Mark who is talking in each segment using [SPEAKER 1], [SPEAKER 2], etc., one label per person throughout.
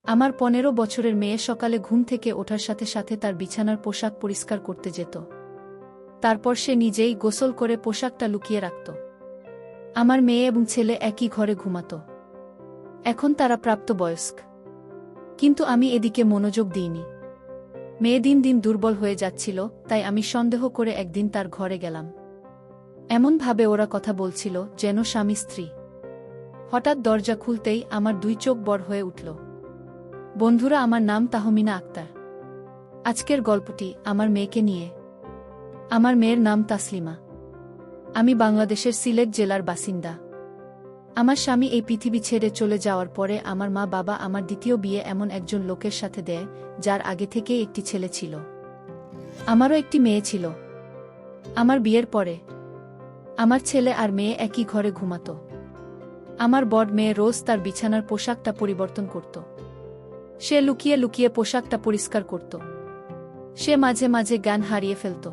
[SPEAKER 1] আমার ১৫ বছরের মেয়ে সকালে ঘুম থেকে ওঠার সাথে সাথে তার বিছানার পোশাক পরিষ্কার করতে যেত। তারপর সে নিজেই গোসল করে পোশাকটা লুকিয়ে রাখত। আমার মেয়ে এবং ছেলে একই ঘরে ঘুমাত। এখন তারা প্রাপ্তবয়স্ক। কিন্তু আমি এদিকে মনোযোগ দিইনি। মেয়ে দিন দিন দুর্বল হয়ে যাচ্ছিল, তাই আমি সন্দেহ করে একদিন তার ঘরে গেলাম। এমনভাবে ওরা কথা বলছিল যেন স্বামী স্ত্রী। হঠাৎ দরজা খুলতেই আমার ২ চোখ বড় হয়ে উঠল। বন্ধুরা, আমার নাম তাহমিনা আক্তার। আজকের গল্পটি আমার মেয়েকে নিয়ে। আমার মেয়ের নাম তাসলিমা। আমি বাংলাদেশের সিলেট জেলার বাসিন্দা। আমার স্বামী এই পৃথিবী ছেড়ে চলে যাওয়ার পরে আমার মা বাবা আমার দ্বিতীয় বিয়ে এমন একজন লোকের সাথে দেয় যার আগে থেকেই একটি ছেলে ছিল। আমারও একটি মেয়ে ছিল। আমার বিয়ের পরে আমার ছেলে আর মেয়ে একই ঘরে ঘুমাত। আমার বড় মেয়ে রোজ তার বিছানার পোশাকটা পরিবর্তন করত। সে লুকিয়ে লুকিয়ে পোশাকটা পরিষ্কার করত। সে মাঝে মাঝে জ্ঞান হারিয়ে ফেলত।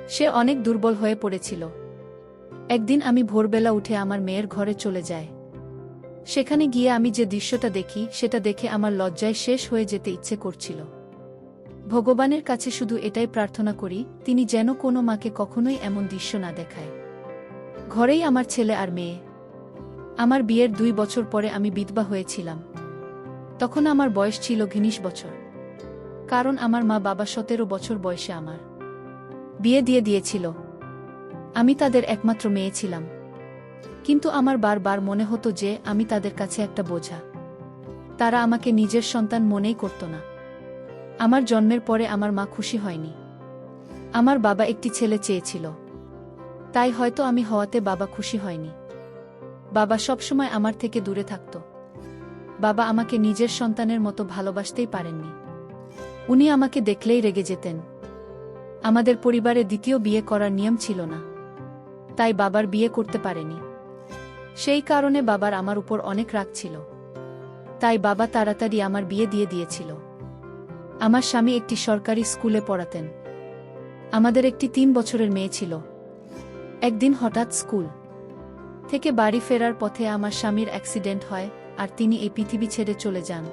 [SPEAKER 1] সে অনেক দুর্বল হয়ে পড়েছিল। একদিন আমি ভোরবেলা উঠে আমার মেয়ের ঘরে চলে যাই। সেখানে গিয়ে আমি যে দৃশ্যটা দেখি সেটা দেখে আমার লজ্জায় শেষ হয়ে যেতে ইচ্ছে করছিল। ভগবানের কাছে শুধু এটাই প্রার্থনা করি, তিনি যেন কোনো মাকে কখনোই এমন দৃশ্য না দেখায়। ঘরেই আমার ছেলে আর মেয়ে। আমার বিয়ের ২ বছর পরে আমি বিধবা হয়েছিলাম। তখন আমার বয়স ছিল ২৯ বছর। কারণ আমার মা বাবা ১৭ বছর বয়সে আমার বিয়ে দিয়ে দিয়েছিল। আমি তাদের একমাত্র মেয়ে ছিলাম। কিন্তু আমার বারবার মনে হতো যে আমি তাদের কাছে একটা বোঝা। তারা আমাকে নিজের সন্তান মনেই করত না। আমার জন্মের পরে আমার মা খুশি হয়নি। আমার বাবা একটি ছেলে চেয়েছিল। তাই হয়তো আমি হওয়াতে বাবা খুশি হয়নি। বাবা সবসময় আমার থেকে দূরে থাকত। বাবা আমাকে নিজের সন্তানের মতো ভালোবাসতেই পারেননি। উনি আমাকে দেখলেই রেগে যেতেন। আমাদের পরিবারে দ্বিতীয় বিয়ে করার নিয়ম ছিল না। তাই বাবার বিয়ে করতে পারেনি। সেই কারণে বাবার আমার উপর অনেক রাগ ছিল। তাই বাবা তাড়াতাড়ি আমার বিয়ে দিয়ে দিয়েছিল। আমার স্বামী একটি সরকারি স্কুলে পড়াতেন। আমাদের একটি ৩ বছরের মেয়ে ছিল। একদিন হঠাৎ স্কুল থেকে বাড়ি ফেরার পথে আমার স্বামীর অ্যাক্সিডেন্ট হয় আর তিনি এই পৃথিবী ছেড়ে চলে যান।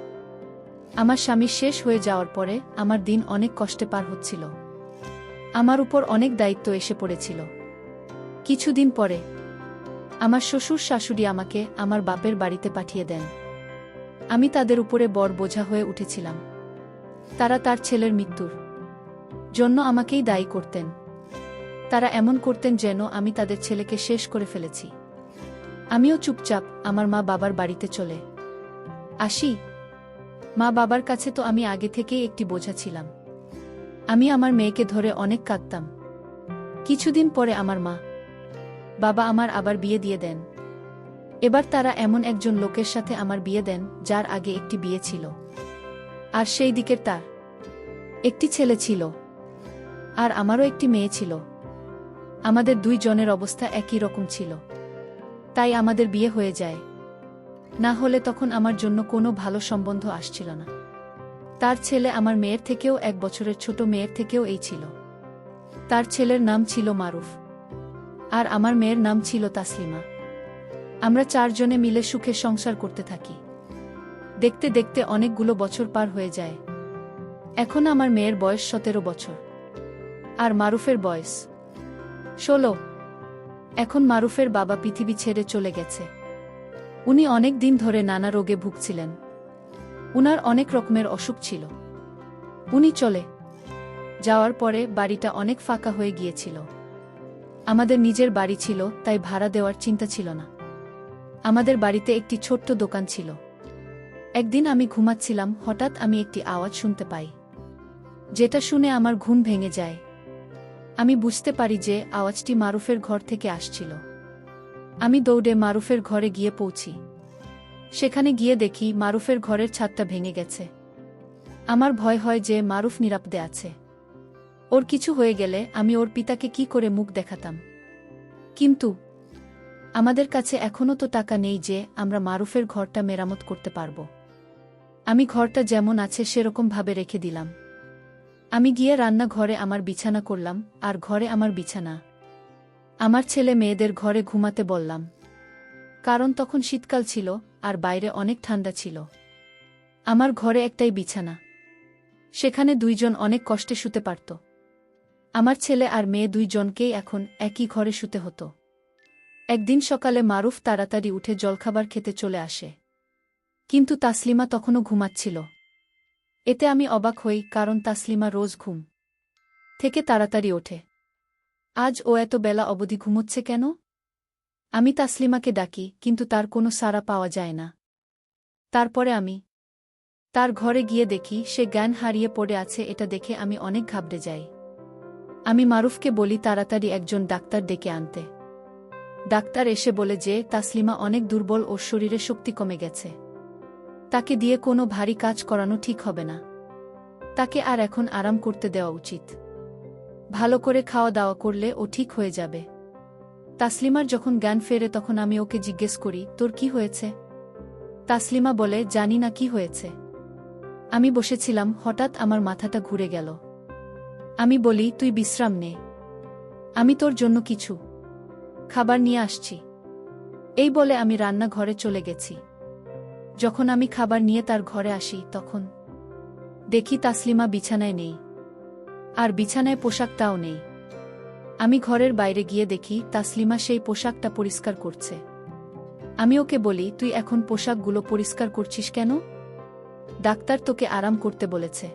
[SPEAKER 1] আমার স্বামী শেষ হয়ে যাওয়ার পরে আমার দিন অনেক কষ্টে পার হচ্ছিল। আমার উপর অনেক দায়িত্ব এসে পড়েছিল। কিছুদিন পরে আমার শ্বশুর শাশুড়ি আমাকে আমার বাপের বাড়িতে পাঠিয়ে দেন। আমি তাদের উপরে বড় বোঝা হয়ে উঠেছিলাম। তারা তার ছেলের মৃত্যুর জন্য আমাকেই দায়ী করতেন। তারা এমন করতেন যেন আমি তাদের ছেলেকে শেষ করে ফেলেছি। আমিও চুপচাপ আমার মা বাবার বাড়িতে চলে আসি। মা বাবার কাছে তো আমি আগে থেকেই একটি বোঝা ছিলাম। আমি আমার মেয়েকে ধরে অনেক কাঁদতাম। কিছুদিন পরে আমার মা বাবা আমার আবার বিয়ে দিয়ে দেন। এবার তারা এমন একজন লোকের সাথে আমার বিয়ে দেন যার আগে একটি বিয়ে ছিল। আর সেই দিকের তার একটি ছেলে ছিল। আর আমারও একটি মেয়ে ছিল। আমাদের ২ জনের অবস্থা একই রকম ছিল। তাই আমাদের বিয়ে হয়ে যায়। না হলে তখন আমার জন্য কোনো ভালো সম্বন্ধ আসছিল না। তার ছেলে আমার মেয়ের থেকেও ১ বছরের ছোট, মেয়ের থেকেও এই ছিল। তার ছেলের নাম ছিল মারুফ। আর আমার মেয়ের নাম ছিল তাসলিমা। আমরা ৪ জনে মিলে সুখে সংসার করতে থাকি। দেখতে দেখতে অনেকগুলো বছর পার হয়ে যায়। এখন আমার মেয়ের বয়স ১৭ বছর। আর মারুফের বয়স ১৬। এখন মারুফের বাবা পৃথিবী ছেড়ে চলে গেছে। উনি অনেক দিন ধরে নানা রোগে ভুগছিলেন। উনার অনেক রকমের অসুখ ছিল। উনি চলে যাওয়ার পরে বাড়িটা অনেক ফাঁকা হয়ে গিয়েছিল। আমাদের নিজের বাড়ি ছিল, তাই ভাড়া দেওয়ার চিন্তা ছিল না। আমাদের বাড়িতে একটি ছোট্ট দোকান ছিল। একদিন আমি ঘুমাচ্ছিলাম, হঠাৎ আমি একটি আওয়াজ শুনতে পাই, যেটা শুনে আমার ঘুম ভেঙে যায়। আমি বুঝতে পারি যে আওয়াজটি মারুফের ঘর থেকে আসছিল। আমি দৌড়ে মারুফের ঘরে গিয়ে পৌঁছি। সেখানে গিয়ে দেখি মারুফের ঘরের ছাদটা ভেঙে গেছে। আমার ভয় হয় যে মারুফ নিরাপদে আছে। ওর কিছু হয়ে গেলে আমি ওর পিতাকে কি করে মুখ দেখাতাম। কিন্তু আমাদের কাছে এখনও তো টাকা নেই যে আমরা মারুফের ঘরটা মেরামত করতে পারব। আমি ঘরটা যেমন আছে সেরকম ভাবে রেখে দিলাম। আমি গিয়ে রান্নাঘরে আমার বিছানা করলাম, আর ঘরে আমার বিছানা আমার ছেলে মেয়েদের ঘরে ঘুমাতে বললাম। কারণ তখন শীতকাল ছিল আর বাইরে অনেক ঠান্ডা ছিল। আমার ঘরে একটাই বিছানা। সেখানে দুইজন অনেক কষ্টে শুতে পারত। আমার ছেলে আর মেয়ে দুইজনকেই এখন একই ঘরে শুতে হতো। একদিন সকালে মারুফ তাড়াতাড়ি উঠে জলখাবার খেতে চলে আসে। কিন্তু তাসলিমা তখনও ঘুমাচ্ছিল। এতে আমি অবাক হই, কারণ তাসলিমা রোজ ঘুম থেকে তাড়াতাড়ি ওঠে। আজ ও এত বেলা অবধি ঘুমোচ্ছে কেন? আমি তাসলিমাকে ডাকি, কিন্তু তার কোনো সাড়া পাওয়া যায় না। তারপরে আমি তার ঘরে গিয়ে দেখি সে জ্ঞান হারিয়ে পড়ে আছে। এটা দেখে আমি অনেক ঘাবড়ে যাই। আমি মারুফকে বলি তাড়াতাড়ি একজন ডাক্তার ডেকে আনতে। ডাক্তার এসে বলে যে তাসলিমা অনেক দুর্বল ও শরীরে শক্তি কমে গেছে। তাকে দিয়ে কোনো ভারী কাজ করানো ঠিক হবে না। তাকে আর এখন আরাম করতে দেওয়া উচিত। ভালো করে খাওয়া দাওয়া করলে ও ঠিক হয়ে যাবে। তাসলিমার যখন জ্ঞান ফেরে তখন আমি ওকে জিজ্ঞেস করি, তোর কি হয়েছে? তাসলিমা বলে, জানি না কি হয়েছে। আমি বসেছিলাম, হঠাৎ আমার মাথাটা ঘুরে গেল। আমি বলি, তুই বিশ্রাম নে, আমি তোর জন্য কিছু খাবার নিয়ে আসছি। এই বলে আমি রান্নাঘরে চলে গেছি। যখন আমি খাবার নিয়ে তার ঘরে আসি তখন দেখি তাসলিমা বিছানায় নেই, আর বিছানায় পোশাকটাও নেই। আমি ঘরের বাইরে গিয়ে দেখি তাসলিমা সেই পোশাকটা পরিষ্কার করছে। আমি ওকে বলি, তুই এখন পোশাকগুলো পরিষ্কার করছিস কেন? ডাক্তার তোকে আরাম করতে বলেছে।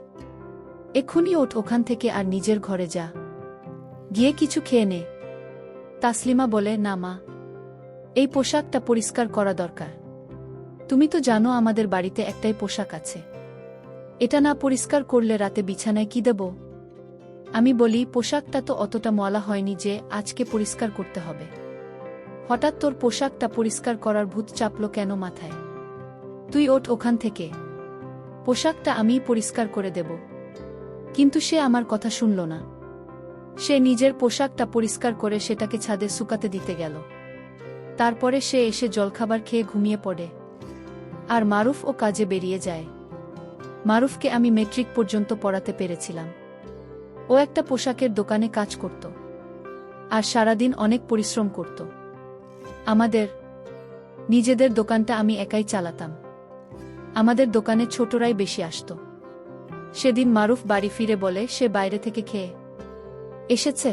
[SPEAKER 1] এক্ষুনি ওঠ ওখান থেকে আর নিজের ঘরে যা, গিয়ে কিছু খেয়ে নে। তাসলিমা বলে, না মা, এই পোশাকটা পরিষ্কার করা দরকার। তুমি তো জানো আমাদের বাড়িতে একটাই পোশাক আছে। এটা না পরিষ্কার করলে রাতে বিছানায় কি দেব? আমি বলি, পোশাকটা তো অতটা ময়লা হয়নি যে আজকে পরিষ্কার করতে হবে। হঠাৎ তোর পোশাকটা পরিষ্কার করার ভূত চাপলো কেন মাথায়? তুই ওঠ ওখান থেকে, পোশাকটা আমিই পরিষ্কার করে দেব। কিন্তু সে আমার কথা শুনল না। সে নিজের পোশাকটা পরিষ্কার করে সেটাকে ছাদে শুকাতে দিতে গেল। তারপরে সে এসে জলখাবার খেয়ে ঘুমিয়ে পড়ে। আর মারুফ ও কাজে বেরিয়ে যায়। মারুফকে আমি মেট্রিক পর্যন্ত পড়াতে পেরেছিলাম। ও একটা পোশাকের দোকানে কাজ করত, আর সারাদিন অনেক পরিশ্রম করত। আমাদের নিজেদের দোকানটা আমি একাই চালাতাম। আমাদের দোকানে ছোটরাই বেশি আসত। সেদিন মারুফ বাড়ি ফিরে বলে সে বাইরে থেকে খেয়ে এসেছে।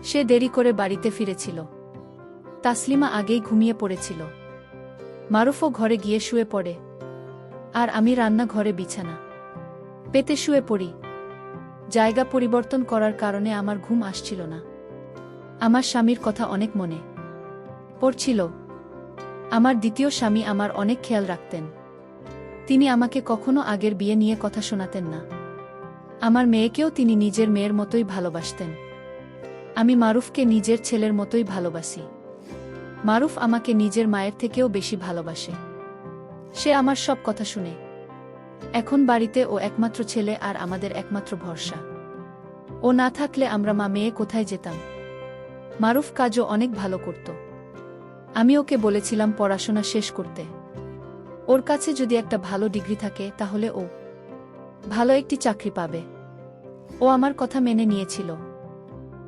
[SPEAKER 1] সে দেরি করে বাড়িতে ফিরেছিল। তাসলিমা আগেই ঘুমিয়ে পড়েছিল। মারুফও ঘরে গিয়ে শুয়ে পড়ে, আর আমি রান্নাঘরে বিছানা পেতে শুয়ে পড়ি। জায়গা পরিবর্তন করার কারণে আমার ঘুম আসছিল না। আমার স্বামীর কথা অনেক মনে পড়ছিল। আমার দ্বিতীয় স্বামী আমার অনেক খেয়াল রাখতেন। তিনি আমাকে কখনো আগের বিয়ে নিয়ে কথা শোনাতেন না। আমার মেয়েকেও তিনি নিজের মেয়ের মতোই ভালোবাসতেন। আমি মারুফকে নিজের ছেলের মতোই ভালোবাসি। মারুফ আমাকে নিজের মায়ের থেকেও বেশি ভালোবাসে। সে আমার সব কথা শুনে। এখন বাড়িতে ও একমাত্র ছেলে আর আমাদের একমাত্র ভরসা। ও না থাকলে আমরা মা মেয়ে কোথায় যেতাম? মারুফ কাজও অনেক ভালো করত। আমি ওকে বলেছিলাম পড়াশোনা শেষ করতে। ওর কাছে যদি একটা ভালো ডিগ্রি থাকে তাহলে ও ভালো একটি চাকরি পাবে। ও আমার কথা মেনে নিয়েছিল।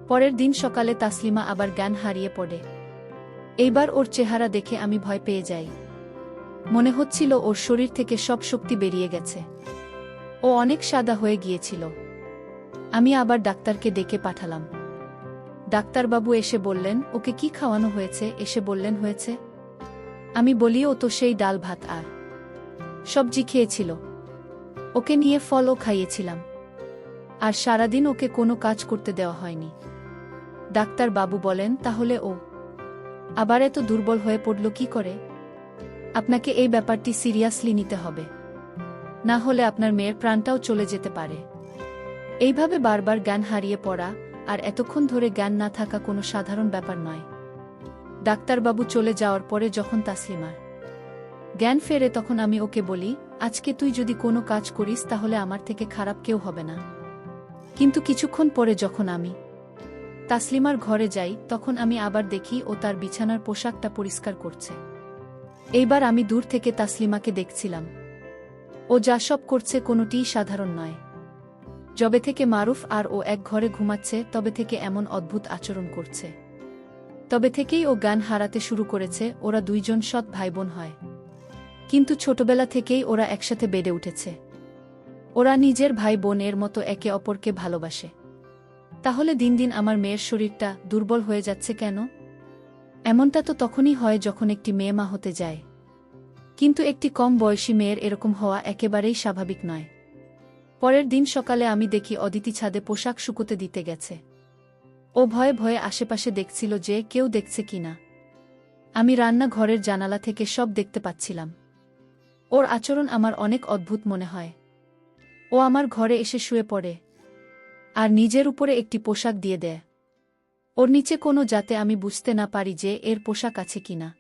[SPEAKER 1] পরের দিন সকালে তাসলিমা আবার জ্ঞান হারিয়ে পড়ে। এইবার ওর চেহারা দেখে আমি ভয় পেয়ে যাই। মনে হচ্ছিল ওর শরীর থেকে সব শক্তি বেরিয়ে গেছে। ও অনেক সাদা হয়ে গিয়েছিল। আমি আবার ডাক্তারকে ডেকে পাঠালাম। ডাক্তারবাবু এসে বললেন, ওকে কি খাওয়ানো হয়েছে? এসে বললেন হয়েছে। আমি বলি, ও তো সেই ডাল ভাত আর সবজি খেয়েছিল। ওকে নিয়ে ফলও খাইয়েছিলাম, আর সারাদিন ওকে কোনো কাজ করতে দেওয়া হয়নি। ডাক্তারবাবু বলেন, তাহলে ও আবার এত দুর্বল হয়ে পড়ল কি করে? আপনাকে এই ব্যাপারটি সিরিয়াসলি নিতে হবে, না হলে আপনার মেয়ের প্রাণটাও চলে যেতে পারে। এইভাবে বারবার জ্ঞান হারিয়ে পড়া আর এতক্ষণ ধরে জ্ঞান না থাকা কোনো সাধারণ ব্যাপার নয়। ডাক্তারবাবু চলে যাওয়ার পরে যখন তাসলিমার জ্ঞান ফেরে তখন আমি ওকে বলি, আজকে তুই যদি কোনো কাজ করিস তাহলে আমার থেকে খারাপ কেউ হবে না। কিন্তু কিছুক্ষণ পরে যখন আমি তাসলিমার ঘরে যাই তখন আমি আবার দেখি ও তার বিছানার পোশাকটা পরিষ্কার করছে। এইবার আমি দূর থেকে তাসলিমাকে দেখছিলাম। ও যা সব করছে কোনোটিই সাধারণ নয়। যবে থেকে মারুফ আর ও এক ঘরে ঘুমাচ্ছে তবে থেকে এমন অদ্ভুত আচরণ করছে। তবে থেকেই ও জ্ঞান হারাতে শুরু করেছে। ওরা দুইজন সৎ ভাইবোন হয়। কিন্তু ছোটবেলা থেকেই ওরা একসাথে বেড়ে উঠেছে। ওরা নিজের ভাই বোনের মতো একে অপরকে ভালোবাসে। তাহলে দিন দিন আমার মেয়ের শরীরটা দুর্বল হয়ে যাচ্ছে কেন? এমনটা তো তখনই হয় যখন একটি মেয়ে মা হতে যায়। কিন্তু একটি কম বয়সী মেয়ের এরকম হওয়া একেবারেই স্বাভাবিক নয়। পরের দিন সকালে আমি দেখি অদিতি ছাদে পোশাক শুকোতে দিতে গেছে। ও ভয়ে ভয়ে আশেপাশে দেখছিল যে কেউ দেখছে কিনা। আমি রান্নাঘরের জানালা থেকে সব দেখতে পাচ্ছিলাম। ওর আচরণ আমার অনেক অদ্ভুত মনে হয়। ও আমার ঘরে এসে শুয়ে পড়ে আর নিজের উপরে একটি পোশাক দিয়ে দেয়। ওর নিচে কোনো, যাতে আমি বুঝতে না পারি যে এর পোশাক আছে কিনা।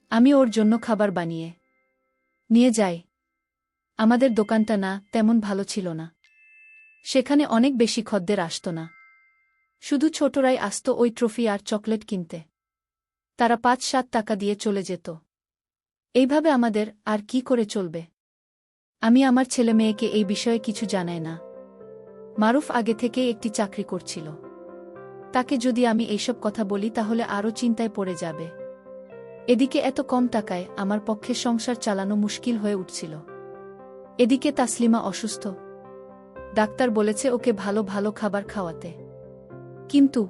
[SPEAKER 1] আমি ওর জন্য খাবার বানিয়ে নিয়ে যাই। আমাদের দোকানটা না তেমন ভালো ছিল না। সেখানে অনেক বেশি খদ্দের আসত না। শুধু ছোটরাই আসত ওই ট্রফি আর চকলেট কিনতে। তারা ৫-৭ টাকা দিয়ে চলে যেত। এইভাবে আমাদের আর কি করে চলবে? আমি আমার ছেলে মেয়েকে এই বিষয়ে কিছু জানাই না। মারুফ আগে থেকেই একটি চাকরি করছিল। তাকে যদি আমি এইসব কথা বলি তাহলে আরও চিন্তায় পড়ে যাবে। এদিকে এত কম টাকায় আমার পক্ষে সংসার চালানো মুশকিল হয়ে উঠছিল। এদিকে তাসলিমা অসুস্থ। ডাক্তার বলেছে ওকে ভালো ভালো খাবার খাওয়াতে। কিন্তু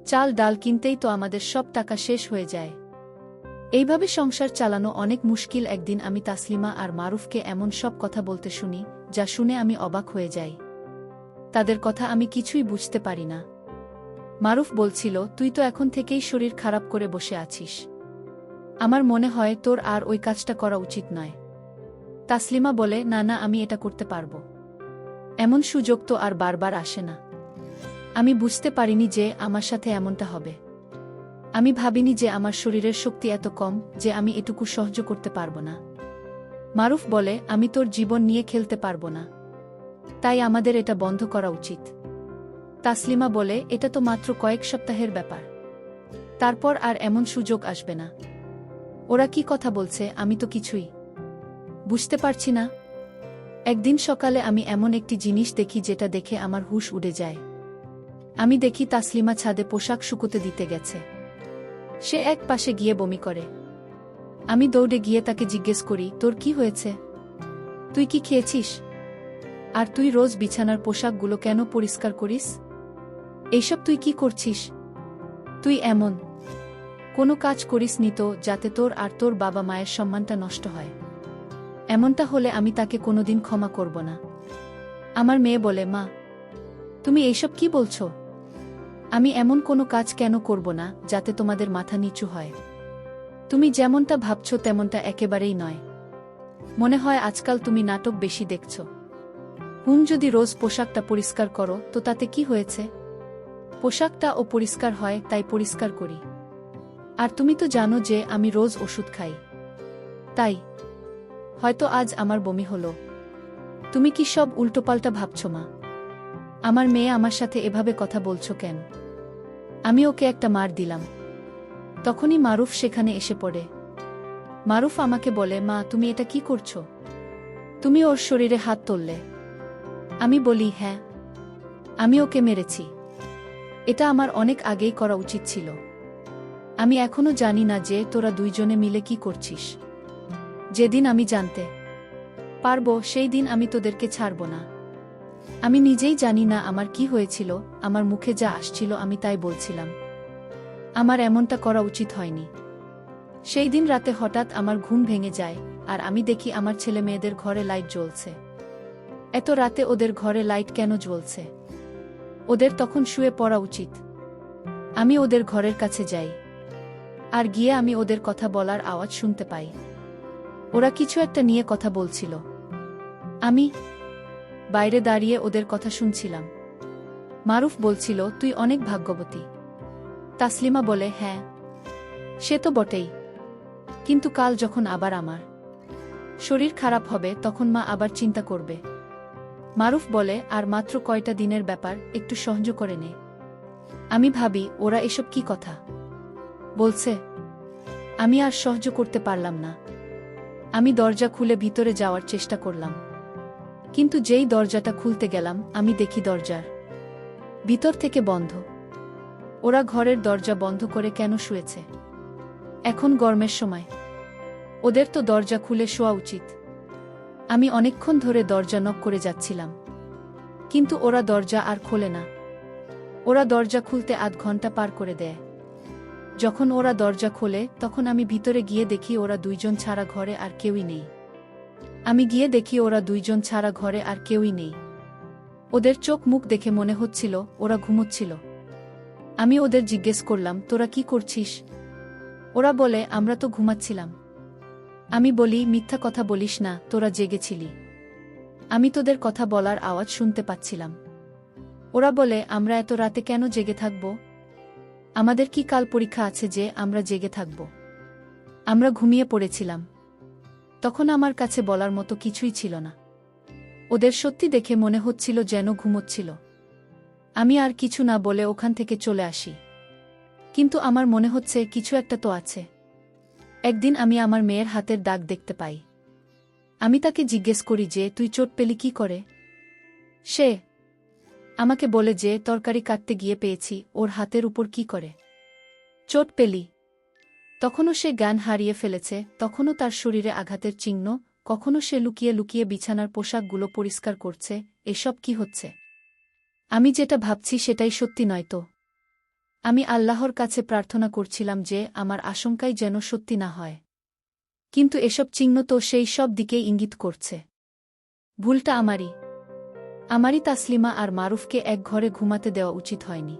[SPEAKER 1] চাল ডাল কিনতেই তো আমাদের সব টাকা শেষ হয়ে যায়। এইভাবে সংসার চালানো অনেক মুশকিল। একদিন আমি তাসলিমা আর মারুফকে এমন সব কথা বলতে শুনি, যা শুনে আমি অবাক হয়ে যাই। তাদের কথা আমি কিছুই বুঝতে পারি না। মারুফ বলছিল, তুই তো এখন থেকেই শরীর খারাপ করে বসে আছিস। আমার মনে হয় তোর আর ওই কাজটা করা উচিত নয়। তাসলিমা বলে, না না, আমি এটা করতে পারব। এমন সুযোগ তো আর বারবার আসে না। আমি বুঝতে পারিনি যে আমার সাথে এমনটা হবে। আমি ভাবিনি যে আমার শরীরের শক্তি এত কম যে আমি এটুকু সহ্য করতে পারব না। মারুফ বলে, আমি তোর জীবন নিয়ে খেলতে পারব না। তাই আমাদের এটা বন্ধ করা উচিত। তাসলিমা বলে, এটা তো মাত্র কয়েক সপ্তাহের ব্যাপার। তারপর আর এমন সুযোগ আসবে না। ওরা কি কথা বলছে আমি তো কিছুই বুঝতে পারছি না। একদিন সকালে আমি এমন একটি জিনিস দেখি যেটা দেখে আমার হুঁশ উড়ে যায়। আমি দেখি তাসলিমা ছাদে পোশাক শুকোতে দিতে গেছে। সে এক পাশে গিয়ে বমি করে। আমি দৌড়ে গিয়ে তাকে জিজ্ঞেস করি, তোর কি হয়েছে? তুই কি খেয়েছিস? আর তুই রোজ বিছানার পোশাকগুলো কেন পরিষ্কার করিস? এইসব তুই কি করছিস? তুই এমন কোনো কাজ করিসনি তো যাতে তোর আর তোর বাবা মায়ের সম্মানটা নষ্ট হয়? এমনটা হলে আমি তাকে কোনোদিন ক্ষমা করব না। আমার মেয়ে বলে, মা, তুমি এইসব কি বলছো? আমি এমন কোনো কাজ কেন করব না যাতে তোমাদের মাথা নিচু হয়? তুমি যেমনটা ভাবছো তেমনটা একেবারেই নয়। মনে হয় আজকাল তুমি নাটক বেশি দেখছ। যদি রোজ পোশাকটা পরিষ্কার করো তো তাতে কি হয়েছে? পোশাকটা ও পরিষ্কার হয় তাই পরিষ্কার করি। আর তুমি তো জানো যে আমি রোজ ওষুধ খাই। তাই হয়তো আজ আমার বমি হলো। তুমি কি সব উল্টোপাল্টা ভাবছো মা? আমার মেয়ে আমার সাথে এভাবে কথা বলছো কেন? আমি ওকে একটা মার দিলাম। তখনই মারুফ সেখানে এসে পড়ে। মারুফ আমাকে বলে, মা, তুমি এটা কি করছো? তুমি ওর শরীরে হাত তুললে। আমি বলি, হ্যাঁ, আমি ওকে মেরেছি। এটা আমার অনেক আগেই করা উচিত ছিল। আমি এখনো জানি না যে তোরা দুইজনে মিলে কি করছিস। যেদিন আমি জানতে পারবো সেই দিন আমি তোদেরকে ছাড়ব না। আমি নিজেই জানি না আমার কি হয়েছিল। আমার মুখে যা আসছিল আমি তাই বলছিলাম। আমার এমনটা করা উচিত হয়নি। সেই দিন রাতে হঠাৎ আমার ঘুম ভেঙে যায় আর আমি দেখি আমার ছেলে মেয়েদের ঘরে লাইট জ্বলছে। এত রাতে ওদের ঘরে লাইট কেন জ্বলছে? ওদের তখন শুয়ে পড়া উচিত। আমি ওদের ঘরের কাছে যাই আর গিয়ে আমি ওদের কথা বলার আওয়াজ শুনতে পাই। ওরা কিছু একটা নিয়ে কথা বলছিল। আমি বাইরে দাঁড়িয়ে ওদের কথা শুনছিলাম। মারুফ বলছিল, তুই অনেক ভাগ্যবতী। তাসলিমা বলে, হ্যাঁ, সে তো বটেই। কিন্তু কাল যখন আবার আমার শরীর খারাপ হবে তখন মা আবার চিন্তা করবে। মারুফ বলে, আর মাত্র কয়টা দিনের ব্যাপার, একটু সহ্য করে নে। আমি ভাবি, ওরা এসব কি কথা বলছে? আমি আর সহ্য করতে পারলাম না। আমি দরজা খুলে ভিতরে যাওয়ার চেষ্টা করলাম। কিন্তু যেই দরজাটা খুলতে গেলাম আমি দেখি দরজার ভিতর থেকে বন্ধ। ওরা ঘরের দরজা বন্ধ করে কেন শুয়েছে এখন গরমের সময়? ওদের তো দরজা খুলে শোয়া উচিত। আমি অনেকক্ষণ ধরে দরজা নক করে যাচ্ছিলাম, কিন্তু ওরা দরজা আর খোলে না। ওরা দরজা খুলতে আধ ঘন্টা পার করে দেয়। যখন ওরা দরজা খোলে তখন আমি ভিতরে গিয়ে দেখি ওরা দুইজন ছাড়া ঘরে আর কেউই নেই। আমি গিয়ে দেখি ওরা দুইজন ছাড়া ঘরে আর কেউই নেই। ওদের চোখ মুখ দেখে মনে হচ্ছিল ওরা ঘুমোচ্ছিল। আমি ওদের জিজ্ঞেস করলাম, তোরা কি করছিস? ওরা বলে, আমরা তো ঘুমাচ্ছিলাম। আমি বলি, মিথ্যা কথা বলিস না, তোরা জেগেছিলি। আমি তোদের কথা বলার আওয়াজ শুনতে পাচ্ছিলাম। ওরা বলে, আমরা এত রাতে কেন জেগে থাকব? আমাদের কি কাল পরীক্ষা আছে যে আমরা জেগে থাকব? আমরা ঘুমিয়ে পড়েছিলাম। তখন আমার কাছে বলার মতো কিছুই ছিল না। ওদের সত্যি দেখে মনে হচ্ছিল যেন ঘুমোচ্ছিল। আমি আর কিছু না বলে ওখান থেকে চলে আসি। কিন্তু আমার মনে হচ্ছে কিছু একটা তো আছে। একদিন আমি আমার মেয়ের হাতের দাগ দেখতে পাই। আমি তাকে জিজ্ঞেস করি যে, তুই চোট পেলি কি করে? সে আমাকে বলে যে, তরকারি কাটতে গিয়ে পেয়েছি। ওর হাতের উপর কি করে চোট পেলি? তখনও সে জ্ঞান হারিয়ে ফেলেছে, তখনও তার শরীরে আঘাতের চিহ্ন, কখনো সে লুকিয়ে লুকিয়ে বিছানার পোশাকগুলো পরিষ্কার করছে। এসব কি হচ্ছে? আমি যেটা ভাবছি সেটাই সত্যি নয় তো? আমি আল্লাহর কাছে প্রার্থনা করছিলাম যে আমার আশঙ্কাই যেন সত্যি না হয়। কিন্তু এসব চিহ্ন তো সেই সব দিকেই ইঙ্গিত করছে। ভুলটা আমারই তাসলিমা আর মারুফকে এক ঘরে ঘুমাতে দেওয়া উচিত হয়নি।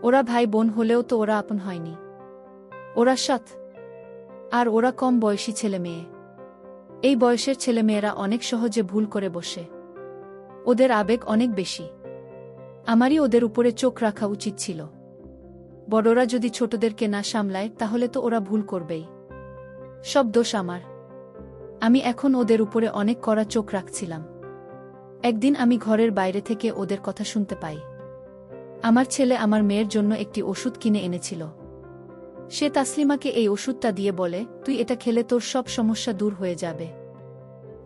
[SPEAKER 1] ওরা ভাই বোন হলেও তো ওরা আপন হয়নি। ওরা সৎ। আর ওরা কম বয়সী ছেলে মেয়ে। এই বয়সের ছেলেমেয়েরা অনেক সহজে ভুল করে বসে। ওদের আবেগ অনেক বেশি। আমারই ওদের উপরে চোখ রাখা উচিত ছিল। বড়রা যদি ছোটদেরকে না সামলায় তাহলে তো ওরা ভুল করবেই। সব দোষ আমার। আমি এখন ওদের উপরে অনেক কড়া চোখ রাখছিলাম। একদিন আমি ঘরের বাইরে থেকে ওদের কথা শুনতে পাই। আমার ছেলে আমার মেয়ের জন্য একটি ওষুধ কিনে এনেছিল। সে তাসলিমাকে এই ওষুধটা দিয়ে বলে, তুই এটা খেলে তোর সব সমস্যা দূর হয়ে যাবে।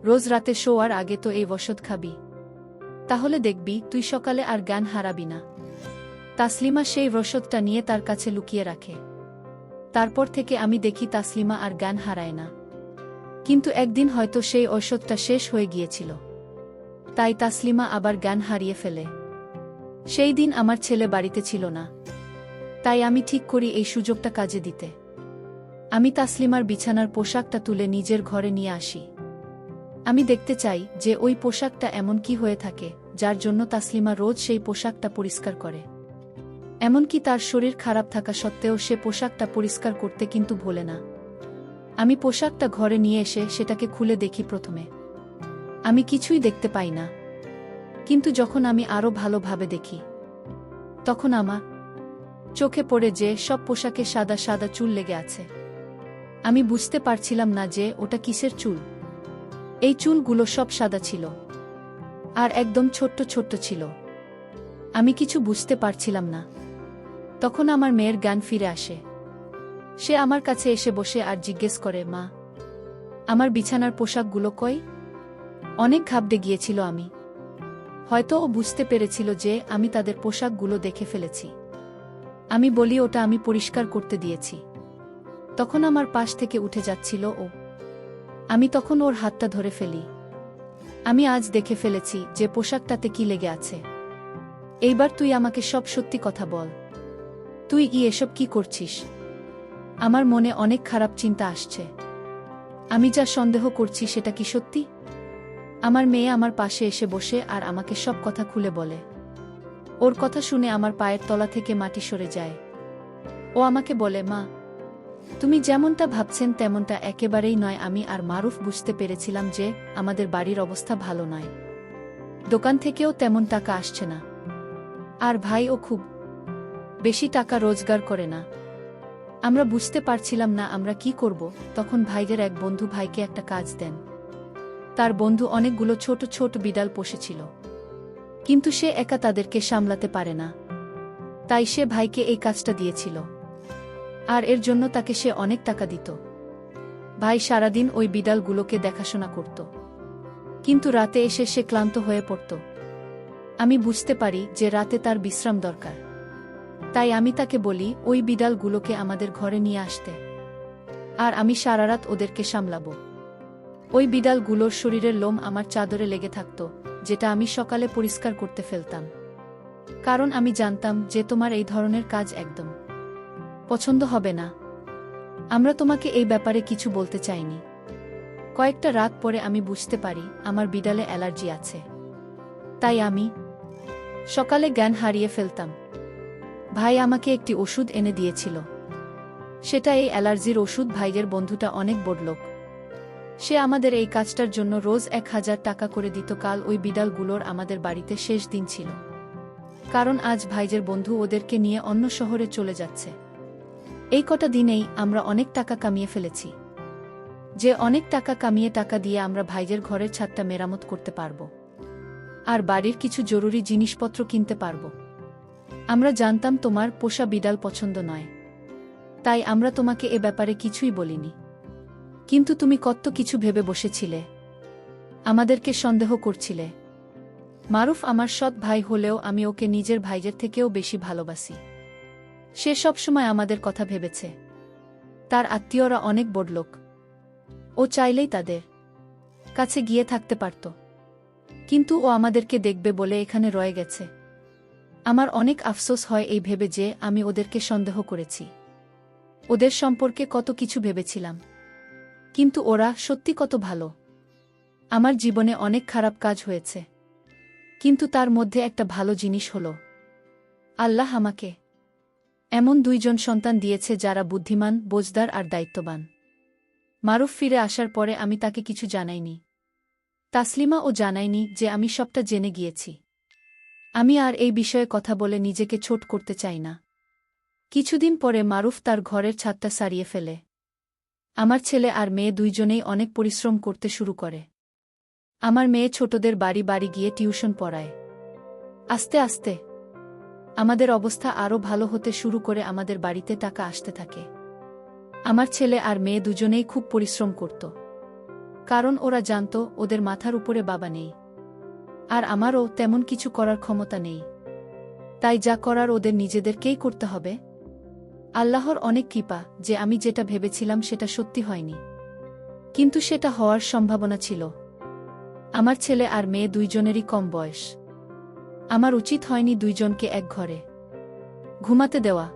[SPEAKER 1] রোজ রাতে শোয়ার আগে তো এই ওষুধ খাবি। তাহলে দেখবি তুই সকালে আর জ্ঞান হারাবি না। তাসলিমা সেই ওষুধটা নিয়ে তার কাছে লুকিয়ে রাখে। তারপর থেকে আমি দেখি তাসলিমা আর জ্ঞান হারায় না। কিন্তু একদিন হয়তো সেই ঔষধটা শেষ হয়ে গিয়েছিল। তাই তাসলিমা আবার জ্ঞান হারিয়ে ফেলে। সেই দিন আমার ছেলে বাড়িতে ছিল না। তাই আমি ঠিক করি এই সুযোগটা কাজে দিতে। আমি তাসলিমার বিছানার পোশাকটা তুলে নিজের ঘরে নিয়ে আসি। আমি দেখতে চাই যে ওই পোশাকটা এমন কি হয়ে থাকে যার জন্য তাসলিমা রোজ সেই পোশাকটা পরিষ্কার করে। এমনকি তার শরীর খারাপ থাকা সত্ত্বেও সে পোশাকটা পরিষ্কার করতে কিন্তু ভোলে না। আমি পোশাকটা ঘরে নিয়ে এসে সেটাকে খুলে দেখি। প্রথমে আমি কিছুই দেখতে পাই না, কিন্তু যখন আমি আরও ভালোভাবে দেখি তখন আমার চোখে পড়ে যে সব পোশাকে সাদা সাদা চুল লেগে আছে। আমি বুঝতে পারছিলাম না যে ওটা কিসের চুল। এই চুলগুলো সব সাদা ছিল আর একদম ছোট্ট ছোট্ট ছিল। আমি কিছু বুঝতে পারছিলাম না। তখন আমার মেয়ের জ্ঞান ফিরে আসে। সে আমার কাছে এসে বসে আর জিজ্ঞেস করে, মা, আমার বিছানার পোশাকগুলো কই? অনেক ঘাবড়ে গিয়েছিল আমি। হয়তো ও বুঝতে পেরেছিল যে আমি তাদের পোশাকগুলো দেখে ফেলেছি। আমি বলি, ওটা আমি পরিষ্কার করতে দিয়েছি। তখন আমার পাশ থেকে উঠে যাচ্ছিল ও। আমি তখন ওর হাতটা ধরে ফেলি। আমি আজ দেখে ফেলেছি যে পোশাকটাতে কি লেগে আছে। এইবার তুই আমাকে সব সত্যি কথা বল। তুই এসব কি করছিস? আমার মনে অনেক খারাপ চিন্তা আসছে। আমি যা সন্দেহ করছি সেটা কি সত্যি? আমার মেয়ে আমার পাশে এসে বসে আর আমাকে সব কথা খুলে বলে। ওর কথা শুনে আমার পায়ের তলা থেকে মাটি সরে যায়। ও আমাকে বলে, মা, তুমি যেমনটা ভাবছেন তেমনটা একেবারেই নয়। আমি আর মারুফ বুঝতে পেরেছিলাম যে আমাদের বাড়ির অবস্থা ভালো নয়। দোকান থেকেও তেমন টাকা আসছে না। আর ভাইও খুব বেশি টাকা রোজগার করে না। আমরা বুঝতে পারছিলাম না আমরা কি করব। তখন ভাইদের এক বন্ধু ভাইকে একটা কাজ দেন। তার বন্ধু অনেকগুলো ছোট ছোট বিড়াল পোষেছিল, কিন্তু সে একা তাদেরকে সামলাতে পারে না। তাই সে ভাইকে এই কাজটা দিয়েছিল, আর এর জন্য তাকে সে অনেক টাকা দিত। ভাই সারাদিন ওই বিড়ালগুলোকে দেখাশোনা করত, কিন্তু রাতে এসে সে ক্লান্ত হয়ে পড়ত। আমি বুঝতে পারি যে রাতে তার বিশ্রাম দরকার। তাই আমি তাকে বলি ওই বিড়ালগুলোকে আমাদের ঘরে নিয়ে আসতে। আর আমি সারা রাত ওদেরকে সামলাবো। ওই বিড়ালগুলোর শরীরের লোম আমার চাদরে লেগে থাকত, যেটা আমি সকালে পরিষ্কার করতে ফেলতাম। কারণ আমি জানতাম যে তোমার এই ধরনের কাজ একদম পছন্দ হবে না। আমরা তোমাকে এই ব্যাপারে কিছু বলতে চাইনি। কয়েকটা রাত পরে আমি বুঝতে পারি আমার বিড়ালে অ্যালার্জি আছে। তাই আমি সকালে জ্ঞান হারিয়ে ফেলতাম। ভাই আমাকে একটি ওষুধ এনে দিয়েছিল। সেটা এই অ্যালার্জির ওষুধ। ভাইয়ের বন্ধুটা অনেক বড়লোক। সে আমাদের এই কাজটার জন্য রোজ 1000 টাকা করে দিত। কাল ওই বিড়ালগুলোর আমাদের বাড়িতে শেষ দিন ছিল, কারণ আজ ভাইয়ের বন্ধু ওদেরকে নিয়ে অন্য শহরে চলে যাচ্ছে। এই কটা দিনেই আমরা অনেক টাকা কামিয়ে ফেলেছি। যে অনেক টাকা কামিয়ে টাকা দিয়ে আমরা ভাইয়ের ঘরের ছাদটা মেরামত করতে পারব, আর বাড়ির কিছু জরুরি জিনিসপত্র কিনতে পারব। আমরা জানতাম তোমার পোষা বিড়াল পছন্দ নয়, তাই আমরা তোমাকে এ ব্যাপারে কিছুই বলিনি। কিন্তু তুমি কত কিছু ভেবে বসেছিলে, আমাদেরকে সন্দেহ করছিলে। মারুফ আমার সৎ ভাই হলেও আমি ওকে নিজের ভাইয়ের থেকেও বেশি ভালোবাসি। সে সবসময় আমাদের কথা ভেবেছে। তার আত্মীয়রা অনেক বড়লোক। ও চাইলেই তাদের কাছে গিয়ে থাকতে পারত, কিন্তু ও আমাদেরকে দেখবে বলে এখানে রয়ে গেছে। আমার অনেক আফসোস হয় এই ভেবে যে আমি ওদেরকে সন্দেহ করেছি। ওদের সম্পর্কে কত কিছু ভেবেছিলাম, কিন্তু ওরা সত্যি কত ভালো। আমার জীবনে অনেক খারাপ কাজ হয়েছে, কিন্তু তার মধ্যে একটা ভালো জিনিস হলো আল্লাহ আমাকে এমন 2 জন সন্তান দিয়েছে যারা বুদ্ধিমান, বোঝদার আর দায়িত্ববান। মারুফ ফিরে আসার পরে আমি তাকে কিছু জানাইনি। তাসলিমা ও জানায়নি যে আমি সবটা জেনে গিয়েছি। আমি আর এই বিষয়ে কথা বলে নিজেকে ছোট করতে চাই না। কিছুদিন পরে মারুফ তার ঘরের ছাদটা সারিয়ে ফেলে। আমার ছেলে আর মেয়ে দুইজনেই অনেক পরিশ্রম করতে শুরু করে। আমার মেয়ে ছোটদের বাড়ি বাড়ি গিয়ে টিউশন পড়ায়। আস্তে আস্তে আমাদের অবস্থা আরও ভালো হতে শুরু করে। আমাদের বাড়িতে টাকা আসতে থাকে। আমার ছেলে আর মেয়ে দুজনেই খুব পরিশ্রম করত, কারণ ওরা জানত ওদের মাথার উপরে বাবা নেই, আর আমারও তেমন কিছু করার ক্ষমতা নেই। তাই যা করার ওদের নিজেদেরকেই করতে হবে। আল্লাহর অনেক কৃপা যে আমি যেটা ভেবেছিলাম সেটা সত্যি হয়নি, কিন্তু সেটা হওয়ার সম্ভাবনা ছিল। আমার ছেলে আর মেয়ে দুইজনেরই কম বয়স। আমার উচিত হয়নি দুইজনকে এক ঘরে ঘুমাতে দেওয়া।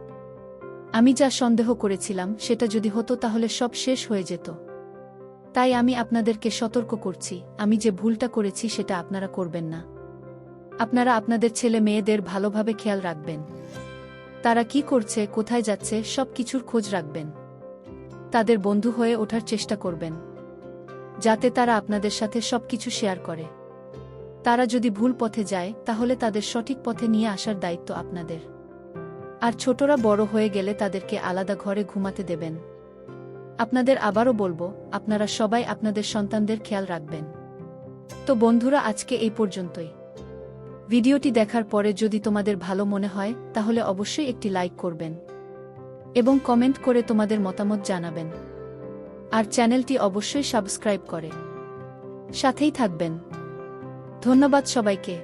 [SPEAKER 1] আমি যা সন্দেহ করেছিলাম সেটা যদি হতো তাহলে সব শেষ হয়ে যেত। তাই আমি আপনাদেরকে সতর্ক করছি, আমি যে ভুলটা করেছি সেটা আপনারা করবেন না। আপনারা আপনাদের ছেলে মেয়েদের ভালোভাবে খেয়াল রাখবেন। তারা কি করছে, কোথায় যাচ্ছে, সব কিছুর খোঁজ রাখবেন। তাদের বন্ধু হয়ে ওঠার চেষ্টা করবেন, যাতে তারা আপনাদের সাথে সবকিছু শেয়ার করে। তারা যদি ভুল পথে যায় তাহলে তাদের সঠিক পথে নিয়ে আসার দায়িত্ব আপনাদের। আর ছোটরা বড় হয়ে গেলে তাদেরকে আলাদা ঘরে ঘুমাতে দেবেন। আপনাদের আবারও বলবো, আপনারা সবাই আপনাদের সন্তানদের খেয়াল রাখবেন। তো বন্ধুরা, আজকে এই পর্যন্তই। ভিডিওটি দেখার পরে যদি তোমাদের ভালো মনে হয় তাহলে অবশ্যই একটি লাইক করবেন এবং কমেন্ট করে তোমাদের মতামত জানাবেন। আর চ্যানেলটি অবশ্যই সাবস্ক্রাইব করে সাথেই থাকবেন। ধন্যবাদ সবাইকে।